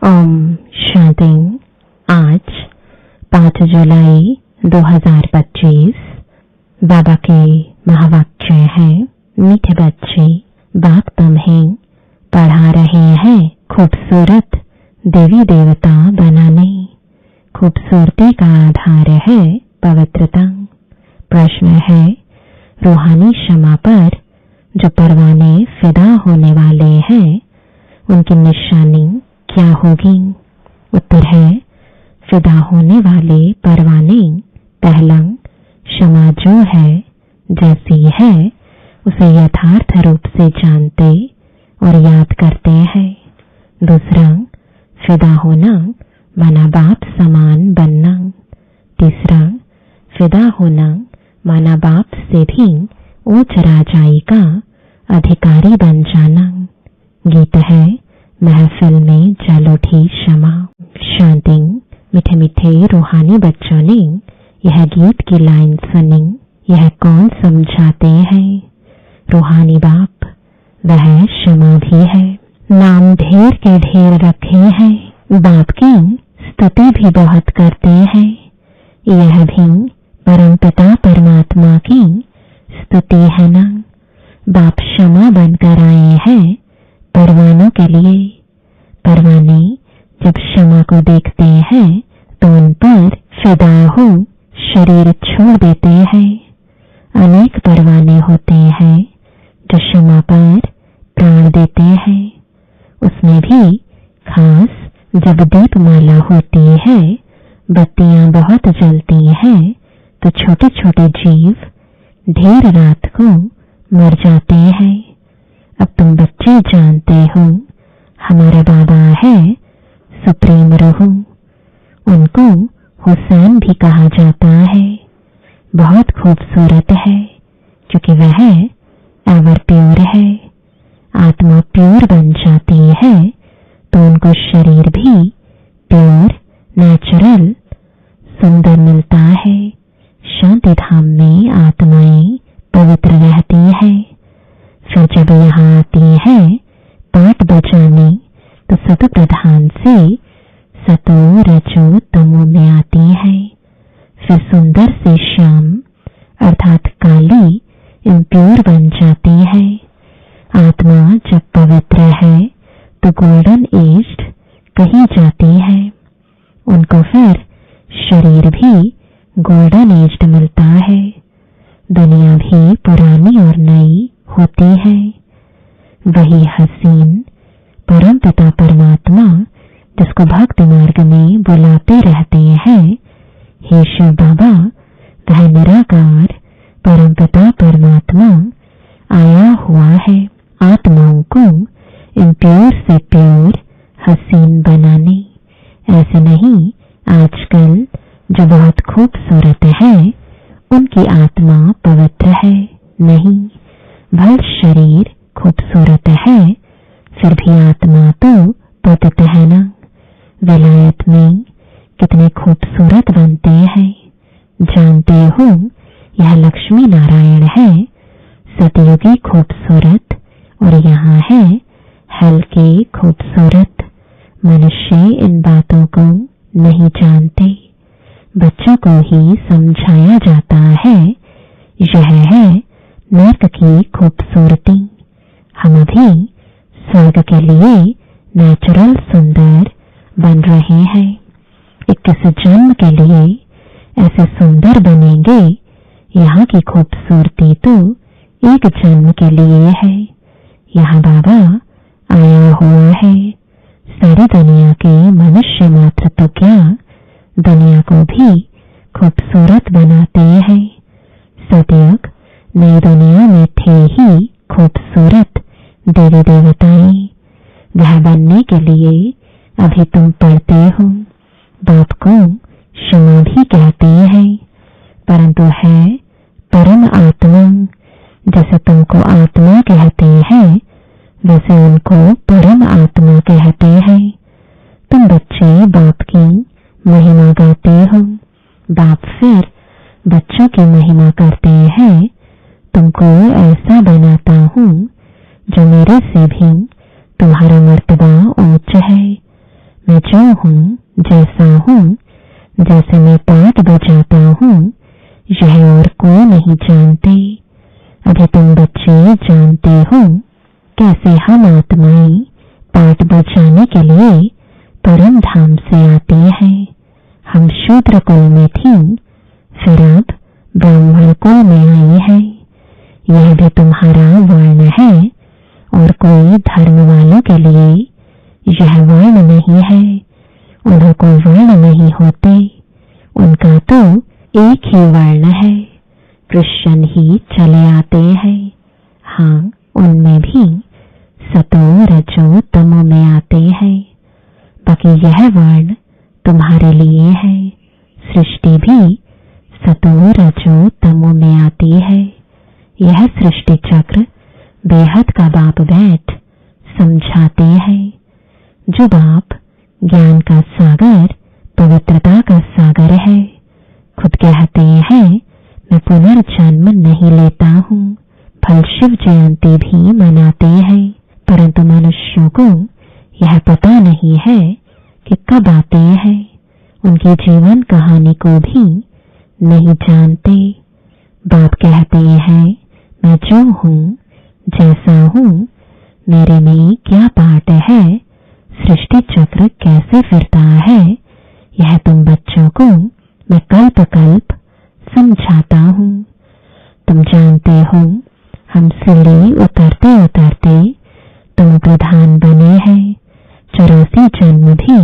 ओम शांति। आज 5 जुलाई 2025 बाबा के महावाक्य है। मीठे बच्चे, बाप तुम्हें पढ़ा रहे हैं खूबसूरत देवी देवता बनाने। खूबसूरती का आधार है पवित्रता। प्रश्न है, रूहानी क्षमा पर जो परवाने फिदा होने वाले हैं उनकी निशानी क्या होगी? उत्तर है, फिदा होने वाले परवाने पहला क्षमा जो है जैसी है उसे यथार्थ रूप से जानते और याद करते हैं। दूसरा, फिदा होना माना बाप समान बनना। तीसरा, फिदा होना माना बाप से भी उच्च राजाई का अधिकारी बन जाना। गीत है, महफिल में जल उठी क्षमा। शांति। मीठे मीठे रूहानी बच्चों ने यह गीत की लाइन सुनी। यह कौन समझाते हैं? रूहानी बाप, वह क्षमा भी है। नाम ढेर के ढेर रखे हैं, बाप की स्तुति भी बहुत करते हैं। यह भी परमपिता परमात्मा की स्तुति है ना। बाप क्षमा बनकर आए हैं परवानों के लिए। परवाने जब क्षमा को देखते हैं तो उन पर फिदा हो शरीर छोड़ देते हैं। अनेक परवाने होते हैं जो क्षमा पर प्राण देते हैं। उसमें भी खास जब दीपमाला होती है, बत्तियां बहुत जलती हैं तो छोटे छोटे जीव ढेर रात को मर जाते हैं। अब तुम बच्चे जानते हो, हमारा बाबा है सुप्रीम रूह। उनको हुसैन भी कहा जाता है। बहुत खूबसूरत है क्योंकि वह एवर प्योर है। आत्मा प्योर बन जाती है तो उनको शरीर भी प्योर नेचुरल सुंदर मिलता है। शांति धाम में आत्माएं पवित्र रहती है। फिर जब यहाँ आती है पाठ बजाने तो सतो प्रधान से सतो रजो तमो में आती है। फिर सुंदर से श्याम अर्थात काली इम्प्योर बन जाती है। आत्मा जब पवित्र है तो गोल्डन एज्ड कही जाती है। उनको फिर शरीर भी गोल्डन एज्ड मिलता है। दुनिया भी पुरानी और नई होती है। वही हसीन परमपिता परमात्मा जिसको भक्ति मार्ग में बुलाते रहते हैं, हे शिव बाबा, वह निराकार परमपिता परमात्मा आया हुआ है आत्माओं को इम्प्योर से प्योर हसीन बनाने। ऐसे नहीं, आजकल जो बहुत खूबसूरत है उनकी आत्मा पवित्र है नहीं। भल शरीर खूबसूरत है फिर भी आत्मा तो पतित है ना। विलायत में कितने खूबसूरत बनते हैं, जानते हो। यह लक्ष्मी नारायण है सतयुगी खूबसूरत और यहाँ है हल्के खूबसूरत। मनुष्य इन बातों को नहीं जानते। बच्चों को ही समझाया जाता है। यह है नर्क की खूबसूरती। हम अभी स्वर्ग के लिए नेचुरल सुंदर बन रहे हैं। 21 जन्म के लिए ऐसे सुंदर बनेंगे। यहाँ की खूबसूरती तो एक जन्म के लिए है। यहाँ बाबा आया हुआ है। सारी दुनिया के मनुष्य मात्र तो क्या, दुनिया को भी खूबसूरत बनाते हैं। सतयुग नई दुनिया में थे ही खूबसूरत देवी देवताएं। वह बनने के लिए अभी तुम पढ़ते हो। बाप को क्षमा भी कहते हैं, परंतु है परम आत्मा। जैसे तुमको आत्मा कहते हैं वैसे उनको परम आत्मा कहते हैं। तुम बच्चे बाप की महिमा गाते हो। बाप फिर बच्चों की महिमा करते हैं। तुमको ऐसा बनाता हूँ जो मेरे से भी तुम्हारा मर्तबा ऊंच है। मैं जो हूँ, जैसा हूँ, जैसे मैं पाठ बजाता हूँ, यह और कोई नहीं जानते। अभी तुम बच्चे जानते हो कैसे हम आत्माएं पाठ बजाने के लिए परम धाम से आते हैं। हम शूद्र कुल में थी, फिर अब ब्राह्मण कुल में आई है। यह भी तुम्हारा वर्ण है और कोई धर्म वालों के लिए यह वर्ण नहीं है। उन्हें कोई वर्ण नहीं होते, उनका तो एक ही वर्ण है। क्रिश्चियन ही चले आते हैं। हाँ, उनमें भी सतो रजो तमो में आते हैं। बाकी यह वर्ण तुम्हारे लिए है। सृष्टि भी सतो रजो तमो में आती है। यह सृष्टि चक्र बेहद का बाप बैठ समझाते हैं। जो बाप ज्ञान का सागर, पवित्रता का सागर है, खुद कहते हैं मैं पुनर्जन्म नहीं लेता हूँ। फल शिव जयंती भी मनाते हैं, परंतु मनुष्यों को यह पता नहीं है कि कब आते हैं। उनकी जीवन कहानी को भी नहीं जानते। बाप कहते हैं मैं जो हूँ, जैसा हूँ, मेरे में क्या पाठ है, सृष्टि चक्र कैसे फिरता है, यह तुम बच्चों को मैं कल्प कल्प समझाता हूँ। तुम जानते हो हम सीढ़ी उतरते उतरते तुम प्रधान बने हैं। 84 जन्म भी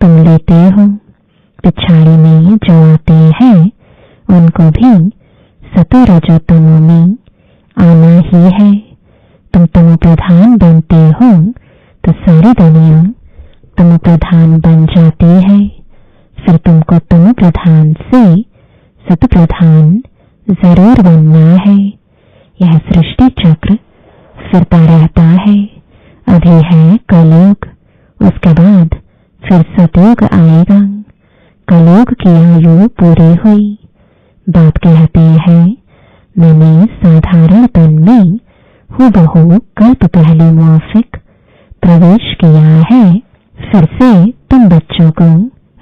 तुम लेते हो। पिछाड़ी में जो आते हैं उनको भी सतो रजो तमो में आना ही है। तुम तमो प्रधान बनते हो तो सारी दुनिया तमो प्रधान बन जाती है। फिर तुमको तमो प्रधान से सत प्रधान जरूर बनना है। यह सृष्टि चक्र फिरता रहता है। अभी है कलयुग, उसके बाद फिर सतयुग आएगा। कलयुग की आयु पूरी हुई। बाप कहते हैं मैंने साधारण तन में हूबहू कल्प पहले मुआफिक प्रवेश किया है। फिर से तुम बच्चों को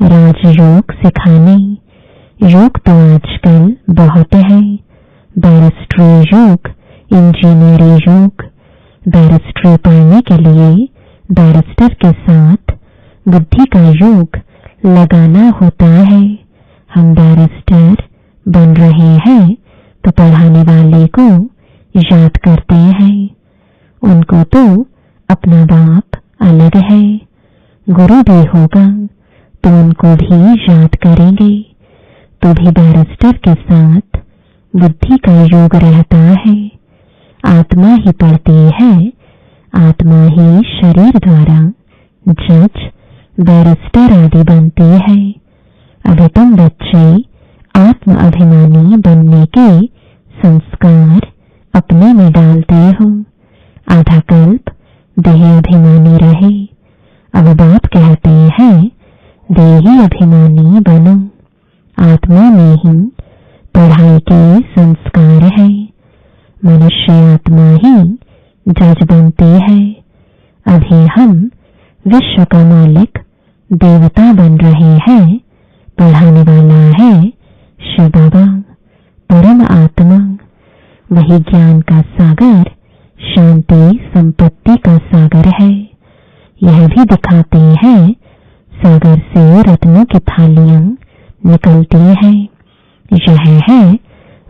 राजयोग सिखाने। योग तो आजकल बहुत है। बैरिस्ट्री योग, इंजीनियरिंग योग। बैरिस्ट्री पढ़ने के लिए बैरिस्टर के साथ बुद्धि का योग लगाना होता है। हम बैरिस्टर बन रहे हैं तो पढ़ाने वाले को याद करते हैं। उनको तो अपना बाप अलग है। गुरु भी होगा तो उनको भी याद करेंगे। तो भी बैरिस्टर के साथ बुद्धि का योग रहता है। आत्मा ही पढ़ती है, आत्मा ही शरीर द्वारा जज, बैरिस्टर आदि बनती है। अभी तुम बच्चे आत्म अभिमानी बनने के संस्कार अपने में डालते हो। आधा कल्प देह अभिमानी रहे। अब बाप कहते हैं देही अभिमानी बनो। आत्मा में ही पढ़ाई के संस्कार है। मनुष्य आत्मा ही जज बनती है। अभी हम विश्व का मालिक देवता बन रहे हैं। पढ़ाने वाला है शिव बाबा, परम आत्मा। वही ज्ञान का सागर, शांति संपत्ति का सागर है। यह भी दिखाते हैं सागर से रत्नों की थालियां निकलती हैं। यह है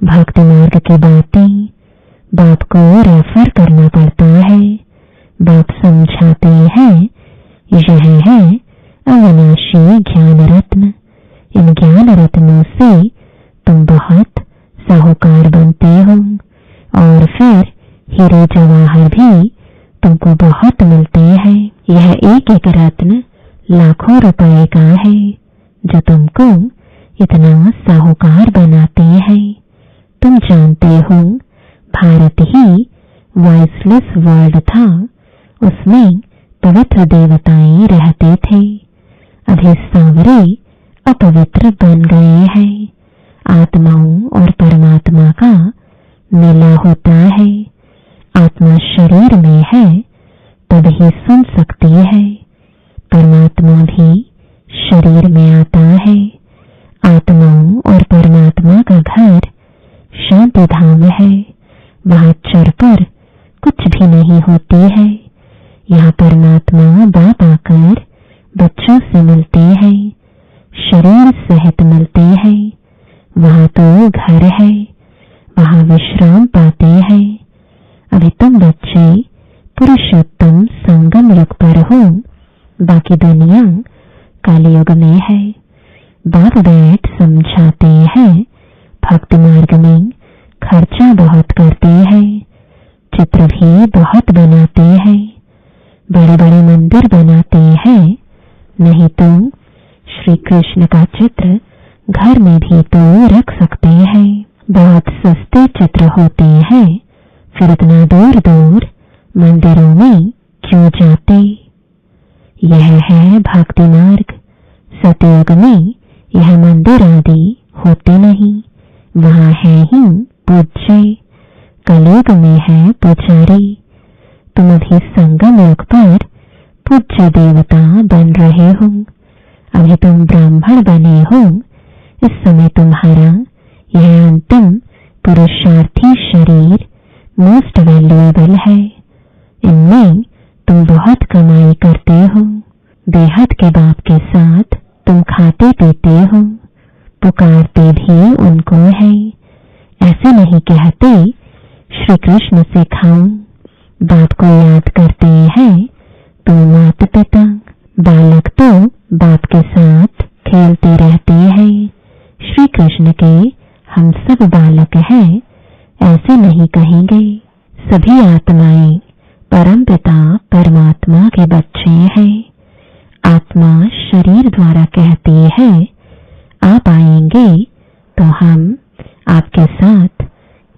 भक्ति मार्ग की बातें। बाप को रेफर करना पड़ता है। बाप समझाते हैं यह है अविनाशी ज्ञान रत्न। इन ज्ञान रत्नों से तुम बहुत साहूकार बनते हो और फिर हीरे जवाहर भी तुमको बहुत मिलते हैं। यह एक एक रत्न लाखों रुपए का है जो तुमको इतना साहूकार बनाते हैं। तुम जानते हो भारत ही वॉइसलेस वर्ल्ड था। उसमें पवित्र देवताएं रहते थे। अभी सांवरे अपवित्र बन गए हैं। आत्माओं और परमात्मा का मेला होता है। आत्मा शरीर में है तभी सुन सकती है। परमात्मा आत्मा भी शरीर में आता है। आत्मा और परमात्मा का घर शांति धाम है। वहां चर पर कुछ भी नहीं होती है। यहाँ परमात्मा बाप आकर बच्चों से मिलते हैं, शरीर सहित मिलते हैं। वहां तो घर है, वहां विश्राम पाते हैं। अभी तुम बच्चे पुरुषोत्तम संगम युग पर हो, बाकी दुनिया कलयुग में है। बाप बैठ समझाते हैं, भक्ति मार्ग में खर्चा बहुत करते हैं, चित्र भी बहुत बनाते हैं, बड़े बड़े मंदिर बनाते हैं। नहीं तो श्री कृष्ण का चित्र घर में भी तो रख सकते हैं। बहुत सस्ते चित्र होते हैं, फिर इतना दूर दूर मंदिरों में क्यों जाते। यह है भक्ति मार्ग। सतयुग में यह मंदिर आदि होते नहीं, वहां है ही पूज्य। कलयुग में है पुजारी। तुम अभी संगम युग पर पूज्य देवता बन रहे हो। अभी तुम ब्राह्मण बने हो। इस समय तुम्हारा यह अंतिम पुरुषार्थी शरीर मोस्ट वैल्यूएबल है। इनमें तुम बहुत कमाई करते हो। बेहद के बाप के साथ तुम खाते पीते हो, पुकारते भी उनको है। ऐसे नहीं कहते श्री कृष्ण से खाओ। बाप को याद करते हैं तो माता पिता। बालक तो बाप के साथ खेलते रहते हैं। श्री कृष्ण के हम सब बालक हैं, ऐसे नहीं कहेंगे। सभी आत्माएं परम पिता परमात्मा के बच्चे हैं। आत्मा शरीर द्वारा कहती है, आप आएंगे तो हम आपके साथ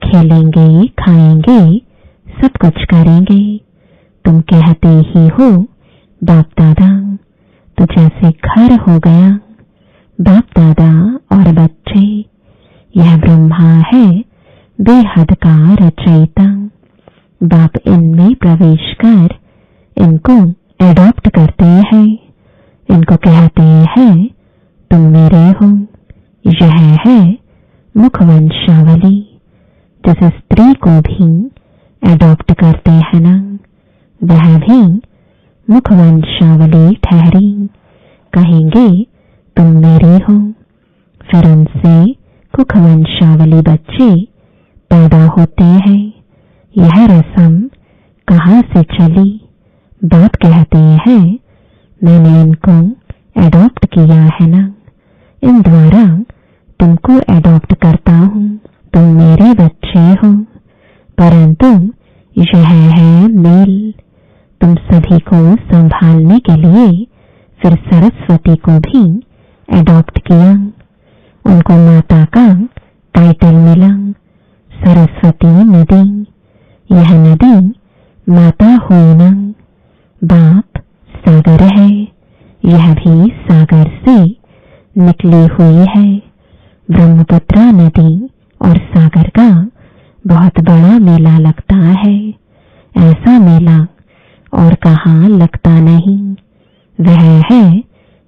खेलेंगे, खाएंगे, सब कुछ करेंगे। तुम कहते ही हो बाप दादा, तो जैसे घर हो गया। बाप दादा और बच्चे, यह ब्रह्मा है बेहद का रचयिता। बाप इनमें प्रवेश कर इनको एडॉप्ट करते हैं। इनको कहते हैं तुम मेरे हो। यह है मुखवंशावली। जिस स्त्री को भी एडॉप्ट करते हैं ना, वह भी मुखवंशावली ठहरी। कहेंगे तुम मेरे हो। फिर उनसे कुखवंशावली बच्चे पैदा होते हैं। यह रस्म कहाँ से चली? बाप कहते हैं मैंने इनको एडॉप्ट किया है ना, इन द्वारा तुमको एडॉप्ट करता हूँ। तुम मेरे बच्चे हो। परंतु यह है मेल। तुम सभी को संभालने के लिए फिर सरस्वती को भी एडॉप्ट किया। उनको माता का टाइटल मिला, सरस्वती नदी। यह नदी माता हुई ना। बाप सागर है, यह भी सागर से निकली हुई है। ब्रह्मपुत्रा नदी और सागर का बहुत बड़ा मेला लगता है। ऐसा मेला और कहाँ लगता नहीं। वह है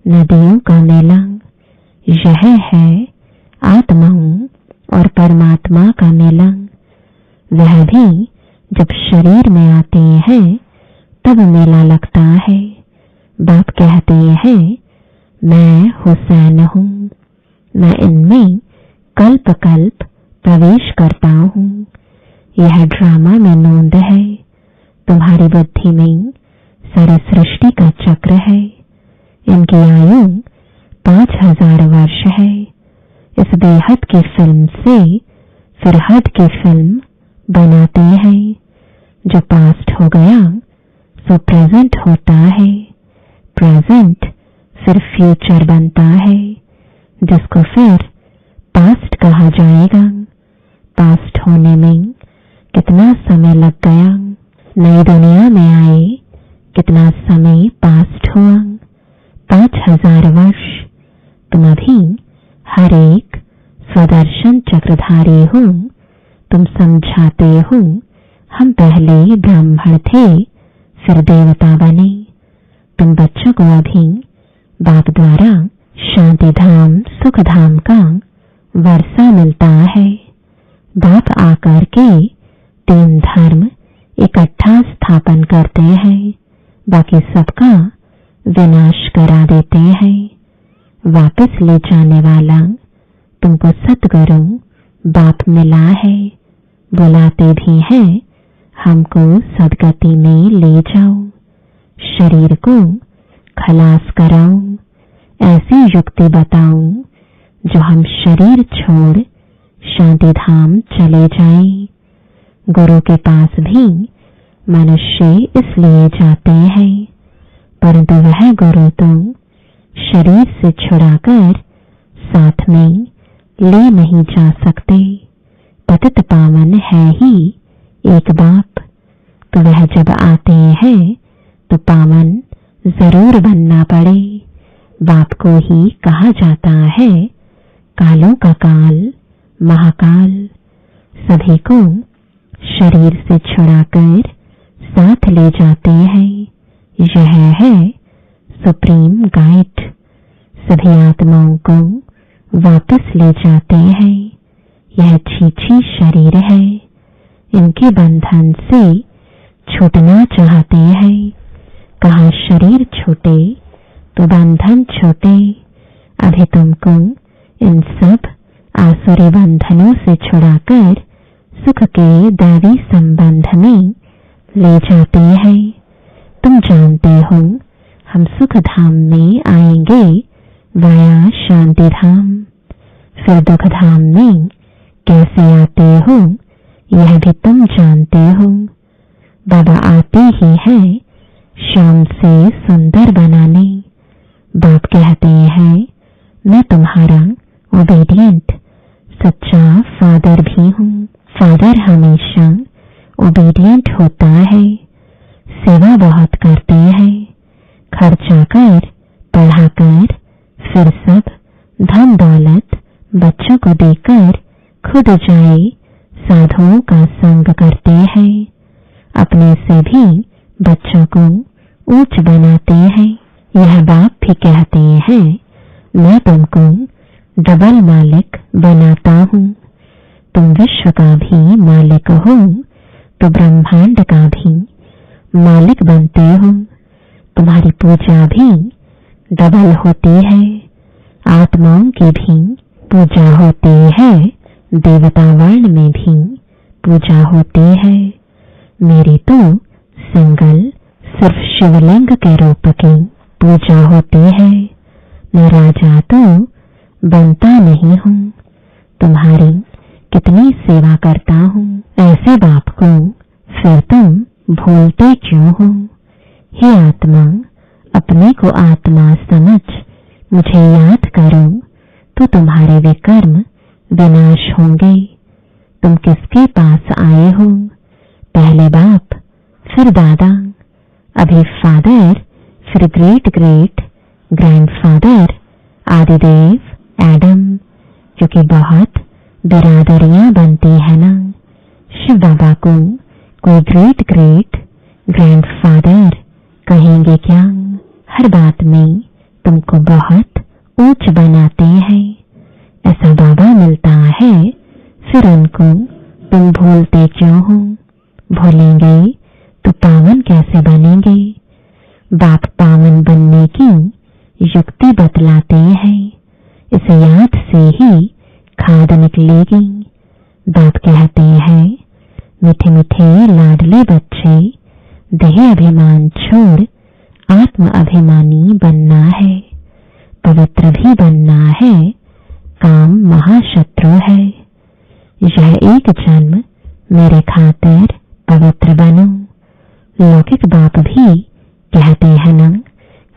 नदियों का मेला। यह है आत्माओं और परमात्मा का मेला। वह भी जब शरीर में आते हैं तब मेला लगता है। बाप कहते हैं मैं हुसैन हूँ। मैं इनमें कल्प कल्प प्रवेश करता हूँ। यह ड्रामा में नोंद है। तुम्हारी बुद्धि में सारी सृष्टि का चक्र है। इनकी आयु 5000 वर्ष है। इस बेहद की फिल्म से फिर हद की फिल्म बनाते हैं। जो पास्ट हो गया सो प्रेजेंट होता है। प्रेजेंट फिर फ्यूचर बनता है, जिसको फिर पास्ट कहा जाएगा। पास्ट होने में कितना समय लग गया। नई दुनिया में आए कितना समय पास्ट हुआ। 5000 वर्ष। तुम अभी हर एक स्वदर्शन चक्रधारी हो। तुम समझाते हो हम पहले ब्राह्मण थे फिर देवता बने। तुम बच्चों को अभी बाप द्वारा शांति धाम सुख धाम का वर्षा मिलता है। बाप आकर के 3 धर्म इकट्ठा स्थापन करते हैं, बाकी सबका विनाश करा देते हैं। वापस ले जाने वाला तुमको सतगुरु बाप मिला है। बुलाते भी हैं हमको सदगति में ले जाओ, शरीर को खलास कराओ। ऐसी युक्ति बताओ जो हम शरीर छोड़ शांति धाम चले जाएं। गुरु के पास भी मनुष्य इसलिए जाते हैं, परंतु वह गुरु तो शरीर से छुड़ाकर साथ में ले नहीं जा सकते। पतित पावन है ही एक बाप, तो वह जब आते हैं तो पावन जरूर बनना पड़े। बाप को ही कहा जाता है कालों का काल महाकाल। सभी को शरीर से छुड़ाकर साथ ले जाते हैं। यह है सुप्रीम गाइड। सभी आत्माओं को वापस ले जाते हैं। यह छीछी शरीर है, इनके बंधन से छूटना चाहते हैं। कहा शरीर छूटे तो बंधन छूटे। अभी तुमको इन सब आसुरी बंधनों से छुड़ाकर सुख के दैवी संबंध में ले जाते हैं। तुम जानते हो हम सुख धाम में आएंगे वाया शांति धाम। फिर दुख धाम में कैसे आते हो यह भी तुम जानते हो। बाबा आते ही है शाम से सुंदर बनाने। बाप कहते हैं मैं तुम्हारा ओबीडियंट सच्चा फादर भी हूँ। फादर हमेशा ओबीडियंट होता है, सेवा बहुत करते हैं, खर्चा कर पढ़ाकर फिर सब धन दौलत बच्चों को देकर खुद जाए साधुओं का संग करते हैं। अपने से भी बच्चों को ऊंच बनाते हैं। यह बाप भी कहते हैं मैं तुमको डबल मालिक बनाता हूँ। तुम विश्व का भी मालिक हो तो ब्रह्मांड का भी मालिक बनते हो। तुम्हारी पूजा भी डबल होती है। आत्माओं की भी पूजा होती है, देवता वर्ण में भी पूजा होती है। मेरी तो सिंगल सिर्फ शिवलिंग के रूप की पूजा होती है। मैं राजा तो बनता नहीं हूँ, तुम्हारी कितनी सेवा करता हूँ। ऐसे बाप को फिर तुम भूलते क्यों हो? हे आत्मा, अपने को आत्मा समझ मुझे याद करो तो तुम्हारे विकर्म विनाश होंगे। तुम किसके पास आए हो? पहले बाप, फिर दादा, अभी फादर, फिर ग्रेट ग्रेट ग्रैंडफादर आदिदेव एडम, क्योंकि बहुत बिरादरियां बनती है ना। शिव बाबा को कोई ग्रेट ग्रेट ग्रैंडफादर कहेंगे क्या? हर बात में तुमको बहुत ऊंच बनाते हैं। ऐसा बाबा मिलता है, फिर उनको तुम भूलते क्यों हो? भूलेंगे तो पावन कैसे बनेंगे? बाप पावन बनने की युक्ति बतलाते हैं। इस याद से ही खाद निकलेगी। बाप कहते हैं मीठे मीठे लाडले बच्चे, देह अभिमान छोड़ आत्म अभिमानी बनना है। पवित्र भी बनना है, काम महाशत्रु है। यह एक जन्म मेरे खातिर पवित्र बनो। लौकिक बाप भी कहते हैं ना,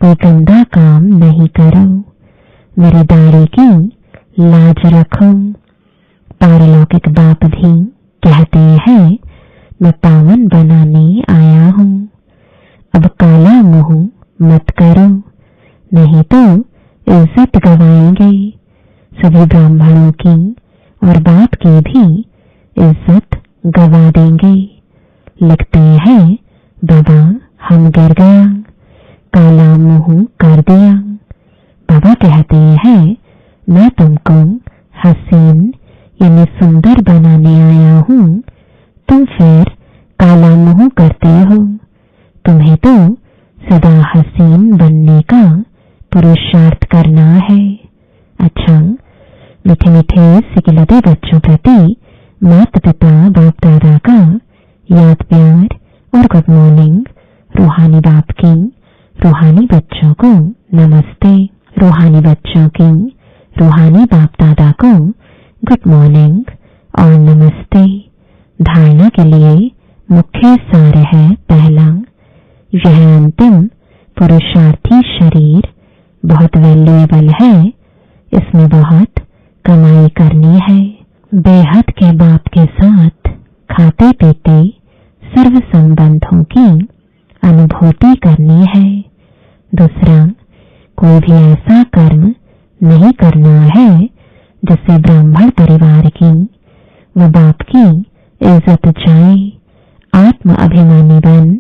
कोई गंदा काम नहीं करो, मेरी दाढ़ी की लाज रखो। पारलौकिक बाप भी कहते हैं मैं पावन बनाने आया हूँ। अब काला मुंह मत करो, नहीं तो इज्जत गवाएंगे। सभी ब्राह्मणों की और बाप की भी इज्जत गवा देंगे। लगते हैं बाबा हम गिर गया, काला मुंह कर दिया। बाबा कहते हैं, मैं तुमको हसीन यानी सुंदर बनाने आया हूँ, तुम फिर काला मुंह करते हो। तुम्हें तो सदा हसीन बनने का पुरुषार्थ करना है। अच्छा, मीठे मीठे सिकिलते बच्चों प्रति माता पिता बाप दादा का याद प्यार और गुड मॉर्निंग। रूहानी बाप की रूहानी बच्चों को नमस्ते। रूहानी बच्चों की रूहानी बाप दादा को गुड मॉर्निंग और नमस्ते। धारणा के लिए मुख्य सार है, पहला, यह अंतिम पुरुषार्थी शरीर बहुत वैल्यूएबल है, इसमें बहुत कमाई करनी है। बेहद के बाप के साथ खाते पीते सर्व संबंधों की अनुभूति करनी है। दूसरा, कोई भी ऐसा कर्म नहीं करना है जिससे ब्राह्मण परिवार की व बाप की इज्जत जाए। आत्म अभिमानी बन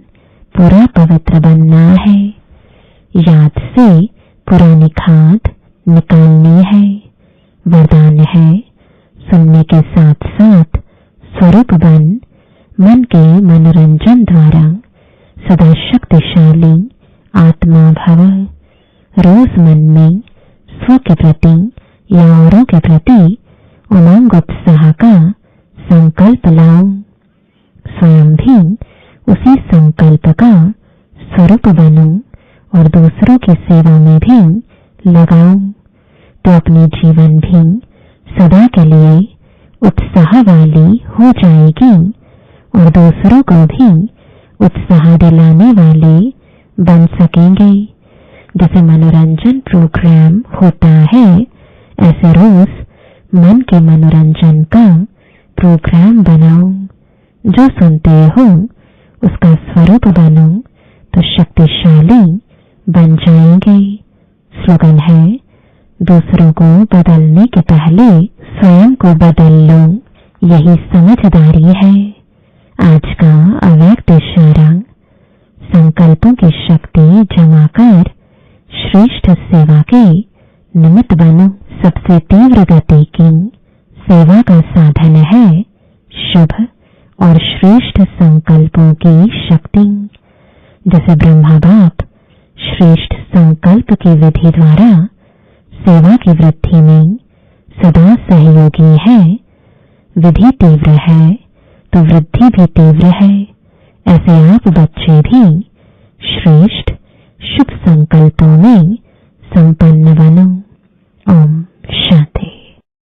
पूरा पवित्र बनना है। याद से पुरानी खाद निकालनी है। वरदान है, सुनने के साथ साथ स्वरूप बन मन के मनोरंजन द्वारा सदा शक्तिशाली आत्मा भव। रोज मन में स्व के प्रति या औरों के प्रति उमंग उत्साह का संकल्प लाओ। स्वयं भी उसी संकल्प का स्वरूप बनो और दूसरों की सेवा में भी लगाओ, तो अपनी जीवन भी सदा के लिए उत्साह वाली हो जाएगी और दूसरों को भी उत्साह दिलाने वाले बन सकेंगे। जैसे मनोरंजन प्रोग्राम होता है, ऐसे रोज मन के मनोरंजन का प्रोग्राम बनाओ। जो सुनते हो उसका स्वरूप बनो तो शक्तिशाली बन जाएंगे। स्लोगन है, दूसरों को बदलने के पहले स्वयं को बदल लो, यही समझदारी है। आज का अव्यक्त इशारा, संकल्पों की शक्ति जमा कर श्रेष्ठ सेवा के निमित्त बनो। सबसे तीव्र गति की सेवा का साधन है शुभ और श्रेष्ठ संकल्पों की शक्ति। जैसे ब्रह्मा बाप श्रेष्ठ संकल्प की विधि द्वारा सेवा की वृद्धि में सदा सहयोगी है। विधि तीव्र है तो वृद्धि भी तीव्र है। ऐसे आप बच्चे भी श्रेष्ठ शुभ संकल्पों में संपन्न बनो।